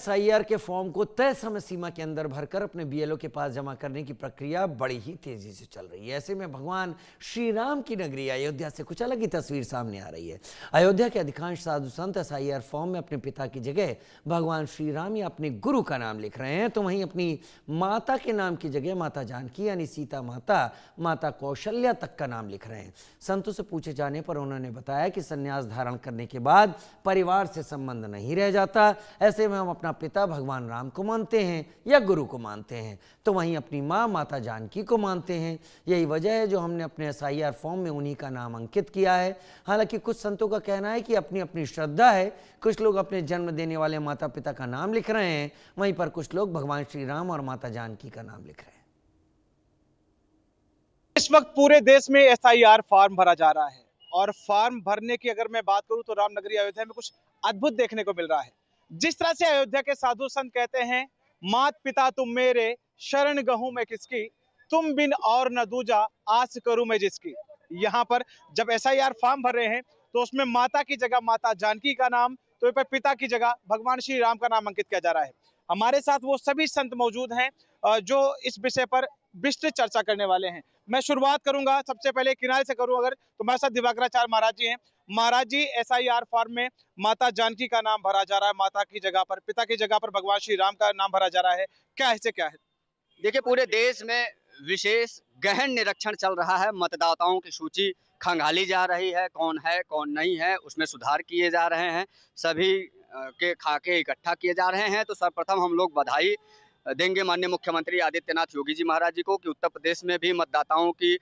SIR के form को तय समय सीमा के अंदर भरकर अपने बीएलओ के पास जमा करने की प्रक्रिया बड़ी ही तेजी से चल रही है। ऐसे में भगवान श्री राम की नगरी अयोध्या से कुछ अलग ही तस्वीर सामने आ रही है। अयोध्या के अधिकांश साधु संत एसआईआर फॉर्म में अपने पिता की जगह भगवान श्री राम या अपने गुरु का नाम लिख रहे हैं, तो वहीं अपनी माता के नाम की जगह माता जानकी यानी सीता माता, माता कौशल्या तक का नाम लिख रहे हैं। संतों से पूछे जाने पर उन्होंने बताया कि संन्यास धारण करने के बाद परिवार से संबंध नहीं रह जाता। ऐसे में हम अपना पिता भगवान राम को मानते हैं या गुरु को मानते हैं, तो वहीं अपनी मां माता जानकी को मानते हैं। यही वजह है जो हमने अपने एसआईआर फॉर्म में उन्हीं का नाम अंकित किया है। हालांकि कुछ संतों का कहना है कि अपनी अपनी श्रद्धा है, कुछ लोग अपने जन्म देने वाले माता पिता का नाम लिख रहे हैं, वहीं पर कुछ लोग भगवान श्री राम और माता जानकी का नाम लिख रहे हैं। इस वक्त पूरे देश में एसआईआर फॉर्म भरा जा रहा है और फॉर्म भरने की अगर मैं बात करूं तो रामनगरी अयोध्या में कुछ अद्भुत देखने को मिल रहा है। जिस तरह से अयोध्या के साधु संत कहते हैं, मात पिता तुम मेरे, शरण गहूं मैं किसकी, तुम बिन और न दूजा, आस करूं मैं जिसकी। यहाँ पर जब एसआईआर फॉर्म भर रहे हैं तो उसमें माता की जगह माता जानकी का नाम, तो पिता की जगह भगवान श्री राम का नाम अंकित किया जा रहा है। हमारे साथ वो सभी संत मौजूद हैं जो इस विषय पर विस्तृत चर्चा करने वाले हैं। मैं शुरुआत करूंगा, सबसे पहले किनारे से करूं अगर, तो मेरे साथ दिवाकराचार्य महाराज जी हैं। महाराज जी, एसआईआर फॉर्म में माता जानकी का नाम भरा जा रहा है, माता की जगह पर, पिता की जगह पर भगवान श्री राम का नाम भरा जा रहा है, क्या ऐसे क्या है? देखिए, पूरे देश में विशेष गहन निरीक्षण चल रहा है। मतदाताओं की सूची खंगाली जा रही है, कौन नहीं है, उसमें सुधार किए जा रहे हैं, सभी के खाके इकट्ठा किए जा रहे हैं। तो सर्वप्रथम हम लोग बधाई देंगे माननीय मुख्यमंत्री आदित्यनाथ योगी जी महाराज जी को कि उत्तर प्रदेश में भी मतदाताओं की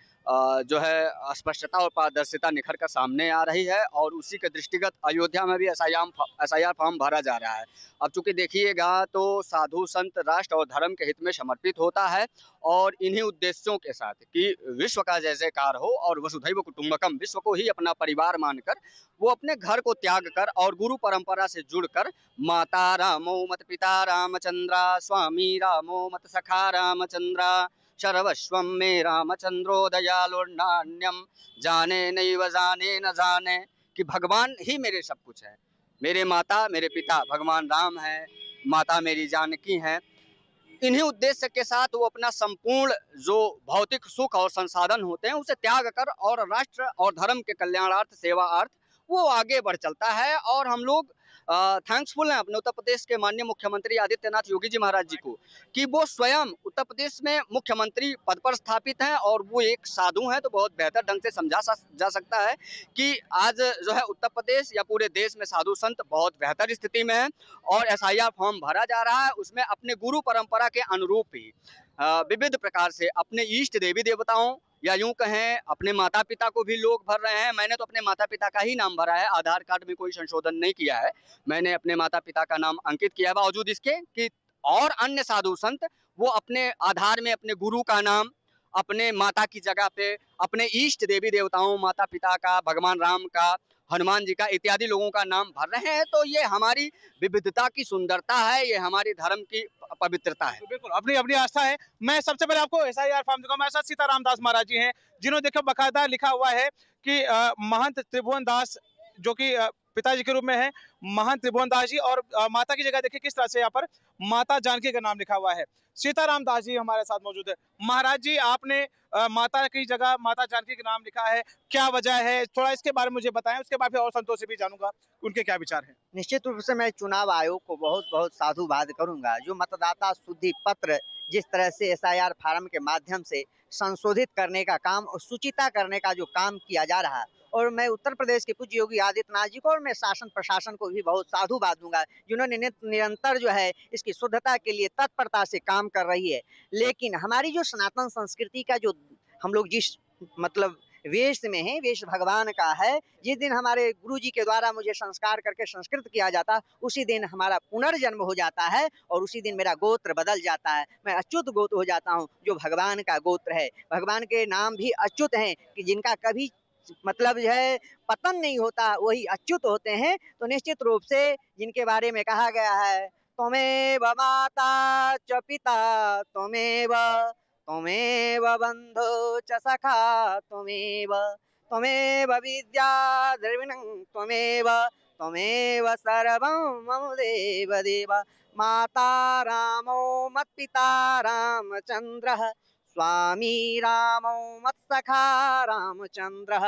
जो है स्पष्टता और पारदर्शिता निखर कर सामने आ रही है और उसी के दृष्टिगत अयोध्या में भी एसआईआर फॉर्म भरा जा रहा है। अब चूंकि देखिएगा तो साधु संत राष्ट्र और धर्म के हित में समर्पित होता है और इन्हीं उद्देश्यों के साथ कि विश्व का जय जयकार हो और वसुधैव कुटुंबकम, विश्व को ही अपना परिवार मानकर वो अपने घर को त्याग कर और गुरु परंपरा से जुड़कर माता रामो मत पिता रामचंद्रा, स्वामी रामो मत सखा रामचंद्रा, सर्वस्वं मे रामचंद्रो दयालुर्नान्यम जाने नैव जाने न जाने, कि भगवान ही मेरे सब कुछ है। मेरे माता मेरे पिता भगवान राम है, माता मेरी जानकी है। इन्हीं उद्देश्य के साथ वो अपना संपूर्ण जो भौतिक सुख और संसाधन होते हैं उसे त्याग कर और राष्ट्र और धर्म के कल्याणार्थ, सेवार्थ वो आगे बढ़ चलता है। और हम लोग थैंक्सफुल हैं अपने उत्तर प्रदेश के माननीय मुख्यमंत्री आदित्यनाथ योगी जी महाराज जी को कि वो स्वयं उत्तर प्रदेश में मुख्यमंत्री पद पर स्थापित हैं और वो एक साधु हैं। तो बहुत बेहतर ढंग से समझा जा सकता है कि आज जो है उत्तर प्रदेश या पूरे देश में साधु संत बहुत बेहतर स्थिति में है और एसआईआर फॉर्म भरा जा रहा है। उसमें अपने गुरु परंपरा के अनुरूप ही विविध प्रकार से अपने इष्ट देवी देवताओं या यूं कहें अपने माता पिता को भी लोग भर रहे हैं। मैंने तो अपने माता पिता का ही नाम भरा है, आधार कार्ड में कोई संशोधन नहीं किया है। मैंने अपने माता पिता का नाम अंकित किया है, बावजूद इसके कि और अन्य साधु संत वो अपने आधार में अपने गुरु का नाम, अपने माता की जगह पे अपने इष्ट देवी देवताओं, माता पिता का, भगवान राम का, हनुमान जी का इत्यादि लोगों का नाम भर रहे हैं। तो ये हमारी विविधता की सुंदरता है, ये हमारी धर्म की पवित्रता है। तो बिल्कुल अपनी अपनी आस्था है। मैं सबसे पहले आपको एसआईआर फॉर्म दिखाऊं। मेरे साथ सीताराम दास महाराज जी हैं, जिन्होंने देखो बकायदा लिखा हुआ है कि महंत त्रिभुवन दास, जो कि पिताजी के रूप में है, महंत त्रिभुवन दास जी, और माता की जगह देखिए किस तरह से यहाँ पर माता जानकी का नाम लिखा हुआ है। सीताराम दास जी हमारे साथ मौजूद है। महाराज जी, आपने माता की जगह माता जानकी का नाम लिखा है, क्या वजह है, थोड़ा इसके बारे में मुझे बताएं, उसके बाद फिर और संतों से भी जानूंगा उनके क्या विचार हैं। निश्चित रूप से मैं चुनाव आयोग को बहुत बहुत साधुवाद करूंगा, जो मतदाता शुद्धि पत्र जिस तरह से एसआईआर फार्म के माध्यम से संशोधित करने का काम और सूचिता करने का जो काम किया जा रहा है, और मैं उत्तर प्रदेश के पूज्य योगी आदित्यनाथ जी को और मैं शासन प्रशासन को भी बहुत साधुवाद दूंगा, जिन्होंने निरंतर जो है इसकी शुद्धता के लिए तत्परता से काम कर रही है। लेकिन हमारी जो सनातन संस्कृति का जो हम लोग जिस मतलब वेश में है, वेश भगवान का है। जिस दिन हमारे गुरु जी के द्वारा मुझे संस्कार करके संस्कृत किया जाता, उसी दिन हमारा पुनर्जन्म हो जाता है और उसी दिन मेरा गोत्र बदल जाता है। मैं अच्युत गोत्र हो जाता हूँ, जो भगवान का गोत्र है। भगवान के नाम भी अच्युत हैं कि जिनका कभी मतलब जो है पतन नहीं होता, वही अच्युत होते हैं। तो निश्चित रूप से जिनके बारे में कहा गया है, त्वमेव माता च पिता त्वमेव, त्वमेव बन्धो च सखा त्वमेव, त्वमेव विद्या द्रविणं त्वमेव, त्वमेव सर्वं मम देव देव। माता रामो मत्पिता रामचंद्रः स्वामी रामो मत्सखा रामचंद्रः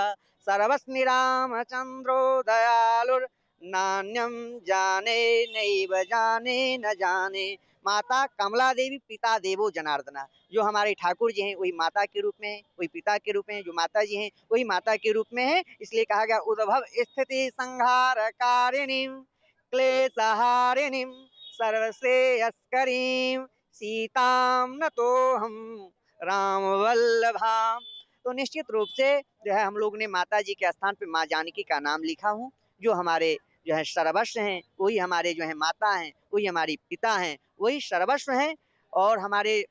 सर्वस्मि रामचंद्रो दयालुर् नान्यं जाने नैव जाने न जाने। माता कमला देवी, पिता देवो जनार्दना। जो हमारे ठाकुर जी हैं वही माता के रूप में है, वही पिता के रूप में है। जो माता जी हैं वही माता के रूप में है। इसलिए कहा गया उद्भव स्थिति संहार कारिणीं क्लेशहारिणीं सर्वश्रेयस्करीं सीतां नतोऽहं राम वल्लभाम। तो निश्चित रूप से जो है हम लोग ने माता जी के स्थान पे माँ जानकी का नाम लिखा हूँ। जो हमारे जो है सर्वस्व हैं वही हमारे जो है माता हैं, वही हमारी पिता हैं, वही सर्वस्व हैं। और हमारे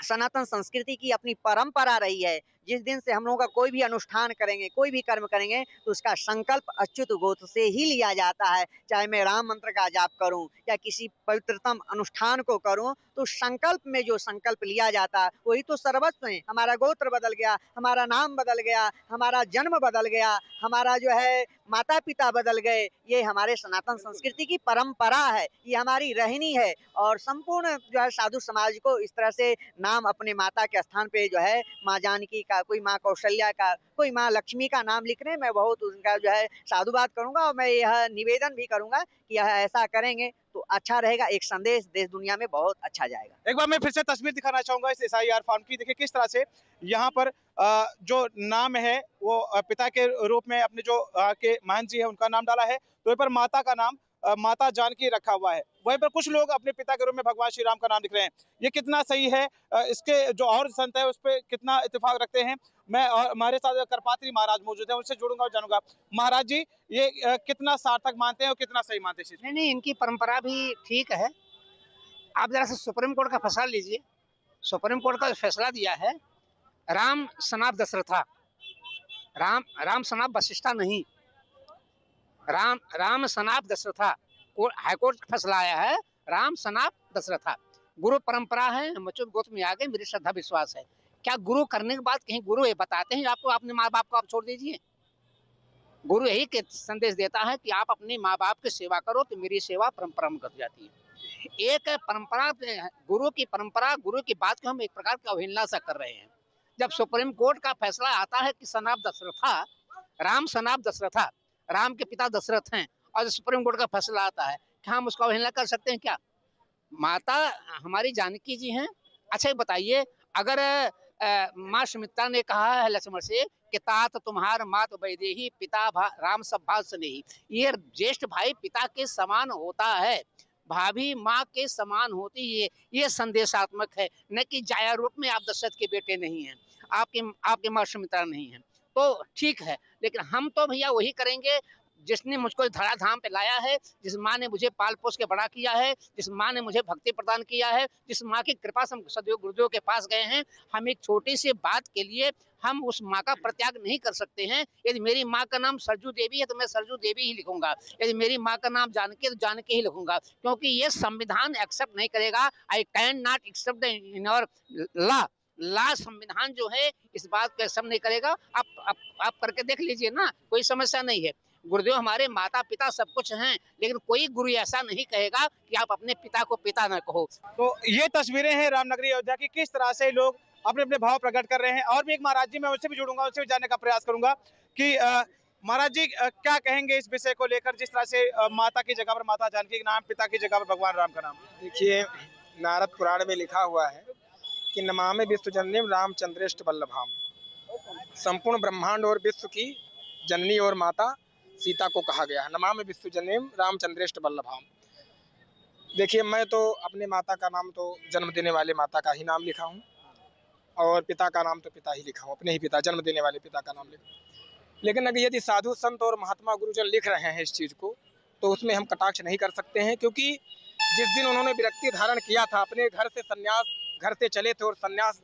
सनातन संस्कृति की अपनी परंपरा रही है। जिस दिन से हम लोगों का कोई भी अनुष्ठान करेंगे, कोई भी कर्म करेंगे, तो उसका संकल्प अच्युत गोत्र से ही लिया जाता है। चाहे मैं राम मंत्र का जाप करूं या किसी पवित्रतम अनुष्ठान को करूं, तो संकल्प में जो संकल्प लिया जाता है वही तो सर्वस्व है। हमारा गोत्र बदल गया, हमारा नाम बदल गया, हमारा जन्म बदल गया, हमारा जो है माता पिता बदल गए, ये हमारे सनातन संस्कृति की परंपरा है, ये हमारी रहनी है। और संपूर्ण जो है साधु समाज को इस तरह से नाम अपने माता के स्थान पे जो है माँ जानकी का, कोई माँ कौशल्या का, कोई माँ लक्ष्मी का नाम लिखने मैं बहुत उनका जो है साधुवाद करूंगा। और मैं यह निवेदन भी करूंगा कि यह ऐसा करेंगे तो अच्छा रहेगा, एक संदेश देश दुनिया में बहुत अच्छा जाएगा। एक बार मैं फिर से तस्वीर दिखाना चाहूंगा इस SIR फार्म की। देखिए किस तरह से यहाँ पर जो नाम है वो पिता के रूप में अपने जो के महंत जी है उनका नाम डाला है। तो यहाँ पर माता का नाम माता जानकी रखा हुआ है। वहीं पर कुछ लोग अपने पिता के रूप में भगवान श्री राम का नाम लिख रहे हैं। ये कितना सही है, इसके जो और संत है उस पर कितना इत्तेफाक रखते हैं। मैं और हमारे साथ करपात्री महाराज मौजूद है, उनसे जुड़ूंगा और जानूंगा। महाराज जी ये कितना सार्थक मानते हैं और कितना सही मानते हैं? नहीं नहीं, इनकी परंपरा भी ठीक है। आप जरा से सुप्रीम कोर्ट का फैसला लीजिए। सुप्रीम कोर्ट का फैसला दिया है, राम सनाब दशरथा, राम सनाब वशिष्ठा नहीं, राम सनाब दशरथा। हाईकोर्ट का फैसला आया है, राम सनाब दशरथा। गुरु परंपरा है, हम अच्युत गोत्र में आ गए, मेरी श्रद्धा विश्वास है। क्या गुरु करने के बाद कहीं गुरु ये बताते हैं आपको अपने माँ बाप को आप छोड़ दीजिए? गुरु यही के संदेश देता है कि आप अपने माँ बाप की सेवा करो तो मेरी सेवा परंपरा में घट जाती है। एक परंपरा, गुरु की परंपरा, गुरु की बात को हम एक प्रकार की अवहेलना सा कर रहे हैं। जब सुप्रीम कोर्ट का फैसला आता है कि सनाब दशरथा, राम सनाब दशरथा, राम के पिता दशरथ हैं, और सुप्रीम कोर्ट का फैसला आता है, क्या हम उसको अवहेलना कर सकते हैं क्या? माता हमारी जानकी जी हैं। अच्छा बताइए, अगर माँ सुमित्रा ने कहा है लक्ष्मण से कि तात तुम्हार मात वैदेही पिता राम सब भाल स्नेही, ये ज्येष्ठ भाई पिता के समान होता है, भाभी माँ के समान होती है। ये संदेशात्मक है, न कि जाया रूप में आप दशरथ के बेटे नहीं हैं, आपके माँ सुमित्रा नहीं है। तो ठीक है, लेकिन हम तो भैया वही करेंगे जिसने मुझको धराधाम पे लाया है, जिस माँ ने मुझे पाल पोस के बड़ा किया है, जिस माँ ने मुझे भक्ति प्रदान किया है, जिस माँ की कृपा से हम सदैव गुरुदेव के पास गए हैं। हम एक छोटी सी बात के लिए हम उस माँ का प्रत्याग नहीं कर सकते हैं। यदि मेरी माँ का नाम सरजू देवी है तो मैं सरजू देवी ही लिखूंगा, यदि मेरी माँ का नाम जानकी है तो जानकी ही लिखूंगा, क्योंकि ये संविधान एक्सेप्ट नहीं करेगा। आई कैन नॉट एक्सेप्ट इन और ला संविधान जो है इस बात को एक्सेप्ट नहीं करेगा। आप करके देख लीजिए ना, कोई समस्या नहीं है। गुरुदेव हमारे माता पिता सब कुछ हैं, लेकिन कोई गुरु ऐसा नहीं कहेगा कि आप अपने पिता को पिता न कहो। तो ये तस्वीरें हैं रामनगरी अयोध्या की, किस तरह से लोग अपने अपने भाव प्रकट कर रहे हैं। और भी एक महाराज जी, मैं उनसे भी जुड़ूंगा, उनसे भी जानने का प्रयास करूंगा कि महाराज जी क्या कहेंगे इस विषय को लेकर, जिस तरह से माता की जगह पर माता जानकी का नाम, पिता की जगह पर भगवान राम का नाम। देखिए, नारद पुराण में लिखा हुआ है कि नमामि विश्वजननीं रामचंद्रेष्ट वल्लभाम। संपूर्ण ब्रह्मांड और विश्व की जननी और माता सीता को कहा गया है, नमामि विश्वजननीं रामचंद्रेष्ट वल्लभाम। देखिए, मैं तो अपने माता का नाम तो जन्म देने वाले माता का ही नाम लिखा हूँ, और पिता का नाम तो पिता ही लिखा हूँ, अपने ही पिता, जन्म देने वाले पिता का नाम लिखा। लेकिन अगर यदि साधु संत और महात्मा गुरुजन लिख रहे हैं इस चीज़ को, तो उसमें हम कटाक्ष नहीं कर सकते हैं, क्योंकि जिस दिन उन्होंने विरक्ति धारण किया था, अपने घर से संन्यास, घर से चले थे और संन्यास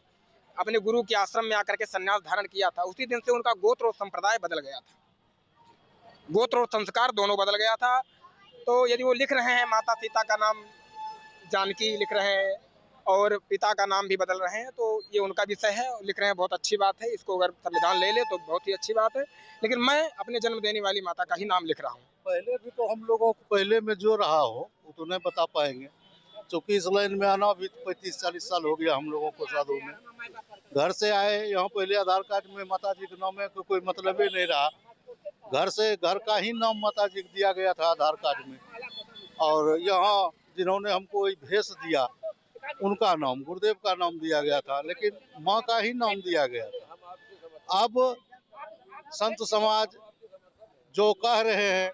अपने गुरु के आश्रम में आकर के संन्यास धारण किया था, उसी दिन से उनका गोत्र और संप्रदाय बदल गया था, गोत्र और संस्कार दोनों बदल गया था। तो यदि वो लिख रहे हैं माता सीता का नाम जानकी लिख रहे हैं और पिता का नाम भी बदल रहे हैं, तो ये उनका विषय है, लिख रहे हैं, बहुत अच्छी बात है। इसको अगर संविधान ले ले तो बहुत ही अच्छी बात है, लेकिन मैं अपने जन्म देने वाली माता का ही नाम लिख रहा हूँ। पहले भी तो हम लोगों को पहले में जो रहा हो वो तो नहीं बता पाएंगे, चूँकि इस लाइन में आना भी 35-40 साल हो गया हम लोगों को साधु में। घर से आए यहाँ, पहले आधार कार्ड में माता जी के नाम में कोई मतलब ही नहीं रहा। घर से घर का ही नाम माता जी को दिया गया था आधार कार्ड में, और यहाँ जिन्होंने हमको भेष दिया उनका नाम, गुरुदेव का नाम दिया गया था, लेकिन माँ का ही नाम दिया गया था। अब संत समाज जो कह रहे हैं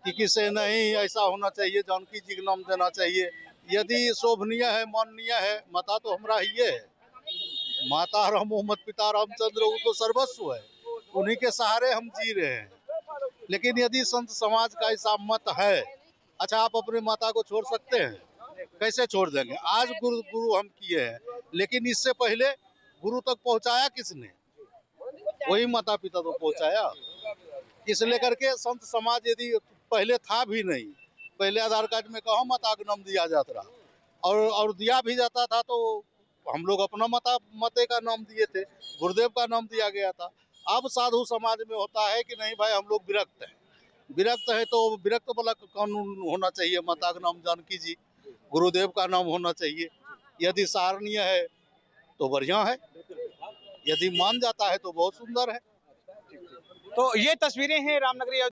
कि किसे नहीं ऐसा होना चाहिए, जानकी जी का नाम देना चाहिए, यदि शोभनीय है, माननीय है, माता तो हमरा ही है। माता राम मोहम्मद पिता रामचंद्र, वो तो सर्वस्व है, उन्हीं के सहारे हम जी रहे हैं। लेकिन यदि संत समाज का ऐसा मत है, अच्छा आप अपने माता को छोड़ सकते हैं? कैसे छोड़ देंगे? आज गुरु हम किए हैं, लेकिन इससे पहले गुरु तक पहुंचाया किसने? वही माता पिता तो पहुंचाया। इस लेकर के संत समाज यदि पहले था भी नहीं, पहले आधार कार्ड में कहाँ माता का नाम दिया जाता रहा, और दिया भी जाता था तो हम लोग अपना माते का नाम दिए थे, गुरुदेव का नाम दिया गया था। अब साधु समाज में होता है कि नहीं भाई हम लोग विरक्त हैं, विरक्त है तो विरक्त वाला कानून होना चाहिए, माता का नाम जानकी जी, गुरुदेव का नाम होना चाहिए। यदि सराहनीय है तो बढ़िया है, यदि मान जाता है तो बहुत सुंदर है। तो ये तस्वीरें हैं रामनगरी